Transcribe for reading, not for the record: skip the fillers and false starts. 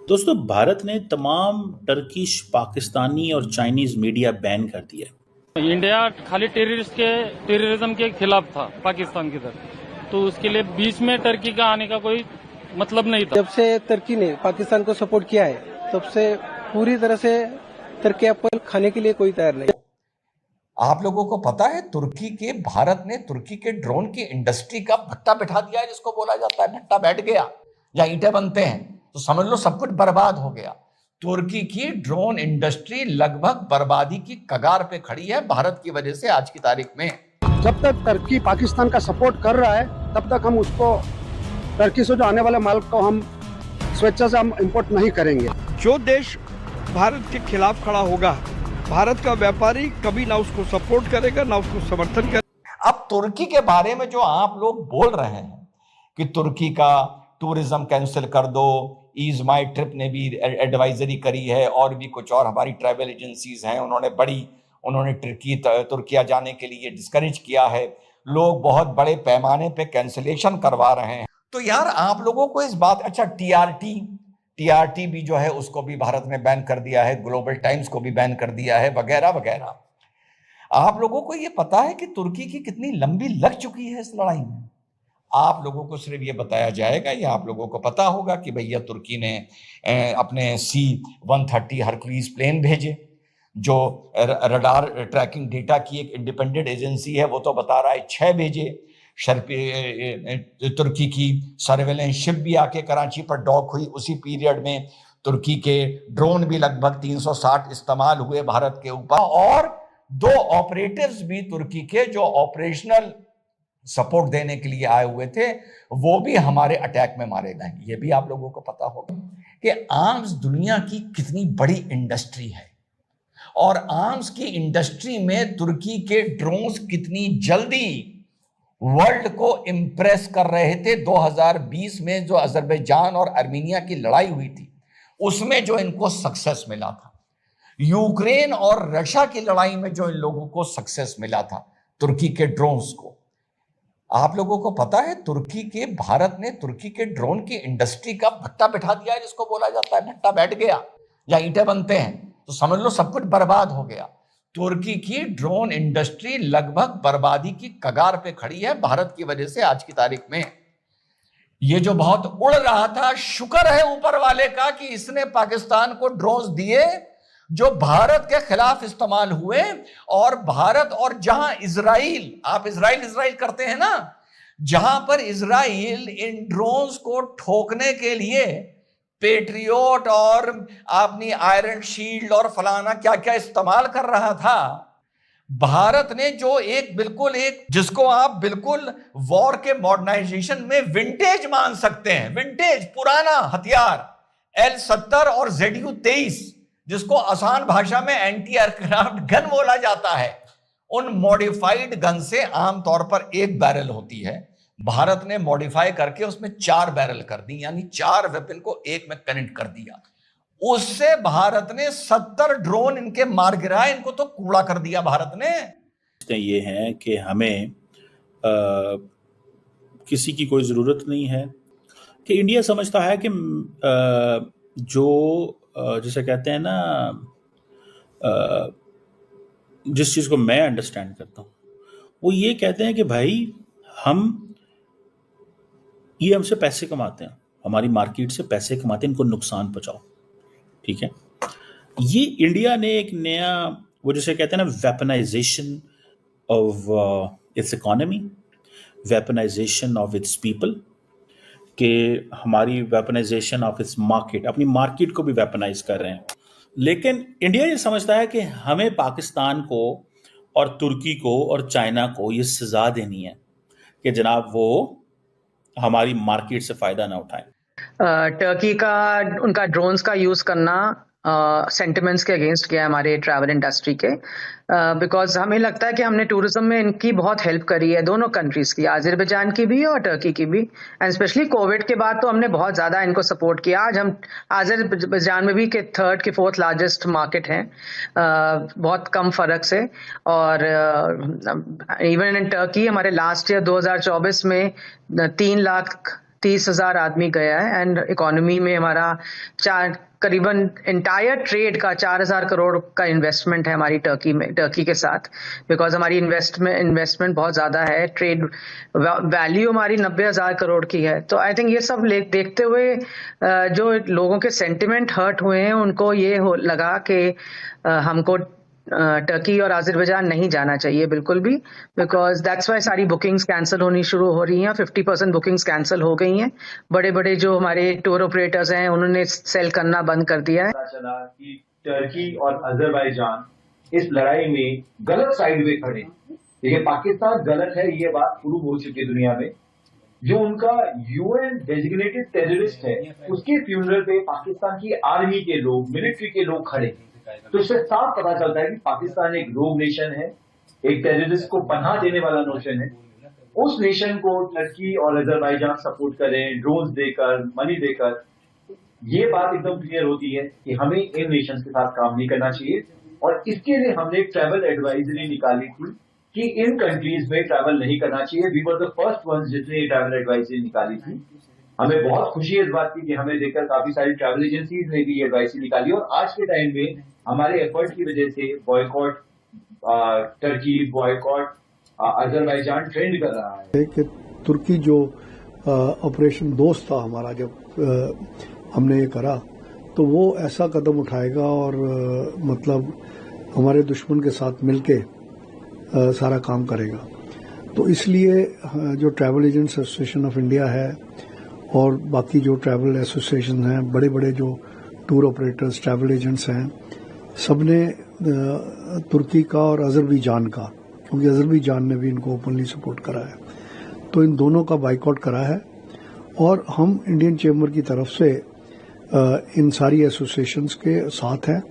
दोस्तों, भारत ने तमाम टर्किश, पाकिस्तानी और चाइनीज मीडिया बैन कर दिया है। इंडिया खाली टेररिज्म के खिलाफ था पाकिस्तान की तरफ, तो उसके लिए बीच में टर्की का आने का कोई मतलब नहीं था। जब से तुर्की ने पाकिस्तान को सपोर्ट किया है तब से पूरी तरह से तुर्की एप्पल खाने के लिए कोई तैयार नहीं। आप लोगों को पता है भारत ने तुर्की के ड्रोन की इंडस्ट्री का भट्टा बिठा दिया है, जिसको बोला जाता है भट्टा बैठ गया। जहां ईंटें बनते हैं तो समझ लो सब कुछ बर्बाद हो गया। तुर्की की ड्रोन इंडस्ट्री लगभग बर्बादी की कगार पे खड़ी है भारत की वजह से आज की तारीख में। जब तक तुर्की पाकिस्तान का सपोर्ट कर रहा है तब तक हम उसको तुर्की से जो आने वाले माल को हम स्वेच्छा से हम इंपोर्ट नहीं करेंगे। जो देश भारत के खिलाफ खड़ा होगा, भारत का व्यापारी कभी ना उसको सपोर्ट करेगा ना उसको समर्थन करेगा। अब तुर्की के बारे में जो आप लोग बोल रहे हैं कि तुर्की का टूरिज्म कैंसिल कर दो, ईज माई ट्रिप ने भी एडवाइजरी करी है और भी कुछ और हमारी ट्रैवल एजेंसीज हैं, उन्होंने तुर्किया जाने के लिए डिस्करेज किया है। लोग बहुत बड़े पैमाने पे कैंसिलेशन करवा रहे हैं। तो यार आप लोगों को इस बात, अच्छा टीआरटी भी जो है उसको भी भारत ने बैन कर दिया है, ग्लोबल टाइम्स को भी बैन कर दिया है, वगैरह वगैरह। आप लोगों को ये पता है कि तुर्की की कितनी लंबी लग चुकी है इस लड़ाई में? आप लोगों को सिर्फ ये बताया जाएगा, ये आप लोगों को पता होगा कि भैया तुर्की ने अपने C-130 हरक्यूलिस प्लेन भेजे, जो रडार ट्रैकिंग डेटा की एक इंडिपेंडेंट एजेंसी है वो तो बता रहा है 6 भेजे। तुर्की की सर्वेलेंस शिप भी आके कराची पर डॉक हुई। उसी पीरियड में तुर्की के ड्रोन भी लगभग 360 इस्तेमाल हुए भारत के ऊपर, और 2 ऑपरेटर्स भी तुर्की के जो ऑपरेशनल सपोर्ट देने के लिए आए हुए थे वो भी हमारे अटैक में मारे गए। ये भी आप लोगों को पता होगा कि आर्म्स दुनिया की कितनी बड़ी इंडस्ट्री है, और आर्म्स की इंडस्ट्री में तुर्की के ड्रोन्स कितनी जल्दी वर्ल्ड को इंप्रेस कर रहे थे। 2020 में जो अजरबैजान और आर्मीनिया की लड़ाई हुई थी उसमें जो इनको सक्सेस मिला था, यूक्रेन और रशिया की लड़ाई में जो इन लोगों को सक्सेस मिला था तुर्की के ड्रोन्स को, आप लोगों को पता है भारत ने तुर्की के ड्रोन की इंडस्ट्री का भट्टा बिठा दिया है, जिसको बोला जाता है भट्टा बैठ गया। जहां ईंटें बनते हैं तो समझ लो सब कुछ बर्बाद हो गया। तुर्की की ड्रोन इंडस्ट्री लगभग बर्बादी की कगार पे खड़ी है भारत की वजह से आज की तारीख में। ये जो बहुत उड़ रहा था, शुक्र है ऊपर वाले का कि इसने पाकिस्तान को ड्रोन्स दिए जो भारत के खिलाफ इस्तेमाल हुए। और भारत और जहां इजराइल, आप इजराइल करते हैं ना, जहां पर इजराइल इन ड्रोन्स को ठोकने के लिए पेट्रियोट और अपनी आयरन शील्ड और फलाना क्या क्या इस्तेमाल कर रहा था, भारत ने जो एक जिसको आप बिल्कुल वॉर के मॉडर्नाइजेशन में विंटेज मान सकते हैं, विंटेज पुराना हथियार L-70 और ZU-23, जिसको आसान भाषा में एंटी एयरक्राफ्ट गन बोला जाता है, उन मॉडिफाइड गन से आमतौर पर 1 बैरल होती है। भारत ने मॉडिफाई करके उसमें 4 बैरल कर दी, यानी 4 वेपन को एक में कनेक्ट कर दिया। उससे भारत ने 70 ड्रोन इनके मार गिराए, इनको तो कूड़ा कर दिया भारत ने। ये है कि हमें किसी की कोई ज़रूरत नहीं है, कि इंडिया समझता है कि जिसे कहते हैं ना, जिस चीज़ को मैं अंडरस्टैंड करता हूँ वो ये कहते हैं कि भाई ये हमसे पैसे कमाते हैं, हमारी मार्केट से पैसे कमाते हैं, इनको नुकसान पहुँचाओ। ठीक है, ये इंडिया ने एक नया, वो जिसे कहते हैं ना, weaponisation of its economy, weaponisation of its people, कि हमारी वेपनाइजेशन ऑफ इट्स मार्केट, अपनी मार्केट को भी वेपनाइज कर रहे हैं। लेकिन इंडिया ये समझता है कि हमें पाकिस्तान को और तुर्की को और चाइना को ये सजा देनी है कि जनाब वो हमारी मार्केट से फायदा ना उठाएं। टर्की का उनका ड्रोन्स का यूज करना सेंटिमेंट्स के अगेंस्ट किया है हमारे ट्रैवल इंडस्ट्री के, बिकॉज हमें लगता है कि हमने टूरिज्म में इनकी बहुत हेल्प करी है, दोनों कंट्रीज की, अजरबैजान की भी और टर्की की भी। एंड स्पेशली कोविड के बाद तो हमने बहुत ज्यादा इनको सपोर्ट किया। आज हम अजरबैजान में भी के 3rd के 4th लार्जेस्ट मार्केट हैं, बहुत कम फर्क से। और इवन इन टर्की हमारे लास्ट ईयर 2024 में 3 लाख 30,000 आदमी गया है एंड इकोनॉमी में हमारा करीबन इंटायर ट्रेड का 4,000 करोड़ का इन्वेस्टमेंट है हमारी टर्की के साथ, बिकॉज हमारी इन्वेस्टमेंट बहुत ज्यादा है, ट्रेड वैल्यू हमारी 90,000 करोड़ की है। तो आई थिंक ये सब देखते हुए जो लोगों के सेंटिमेंट हर्ट हुए हैं उनको ये लगा कि हमको टर्की और अजरबैजान नहीं जाना चाहिए बिल्कुल भी, बिकॉज दैट्स वाई सारी बुकिंग्स कैंसिल होनी शुरू हो रही हैं। 50% बुकिंग्स कैंसिल हो गई हैं। बड़े बड़े जो हमारे टूर ऑपरेटर्स हैं उन्होंने सेल करना बंद कर दिया है। चला कि टर्की और अजरबैजान इस लड़ाई में गलत साइड में खड़े। देखिए, पाकिस्तान गलत है, ये बात प्रूव हो चुकी है दुनिया में। जो उनका यूएन डेजिग्नेटेड टेररिस्ट है उसके फ्यूनरल पे पाकिस्तान की आर्मी के लोग, मिलिट्री के लोग खड़े। तो इससे साफ पता चलता है कि पाकिस्तान एक रोग नेशन है, एक टेररिस्ट को पनाह देने वाला नेशन है। उस नेशन को टर्की और अजरबैजान सपोर्ट करें, ड्रोन्स देकर, मनी देकर, ये बात एकदम क्लियर होती है कि हमें इन नेशंस के साथ काम नहीं करना चाहिए। और इसके लिए हमने एक ट्रैवल एडवाइजरी निकाली थी कि इन कंट्रीज में ट्रैवल नहीं करना चाहिए। We were the first ones जिसने ट्रैवल एडवाइजरी निकाली थी। हमें बहुत खुशी है इस बात की कि हमें देखकर काफी सारी ट्रैवल एजेंसीज ने भी ये एडवाइजरी निकाली। और आज के टाइम में हमारे एफर्ट की वजह से boycott Turkey, boycott Azerbaijan trend कर रहा है। कि तुर्की जो ऑपरेशन दोस्त था हमारा, जब हमने ये करा तो वो ऐसा कदम उठाएगा और मतलब हमारे दुश्मन के साथ मिलके सारा काम करेगा। तो इसलिए जो travel agents association of India है और बाकी जो ट्रैवल एसोसिएशन हैं, बड़े बड़े जो टूर ऑपरेटर्स, ट्रैवल एजेंट्स हैं, सबने तुर्की का और अजरबैजान का, क्योंकि अजरबैजान ने भी इनको ओपनली सपोर्ट करा है, तो इन दोनों का बाइकआउट करा है। और हम इंडियन चेंबर की तरफ से इन सारी एसोसिएशंस के साथ हैं।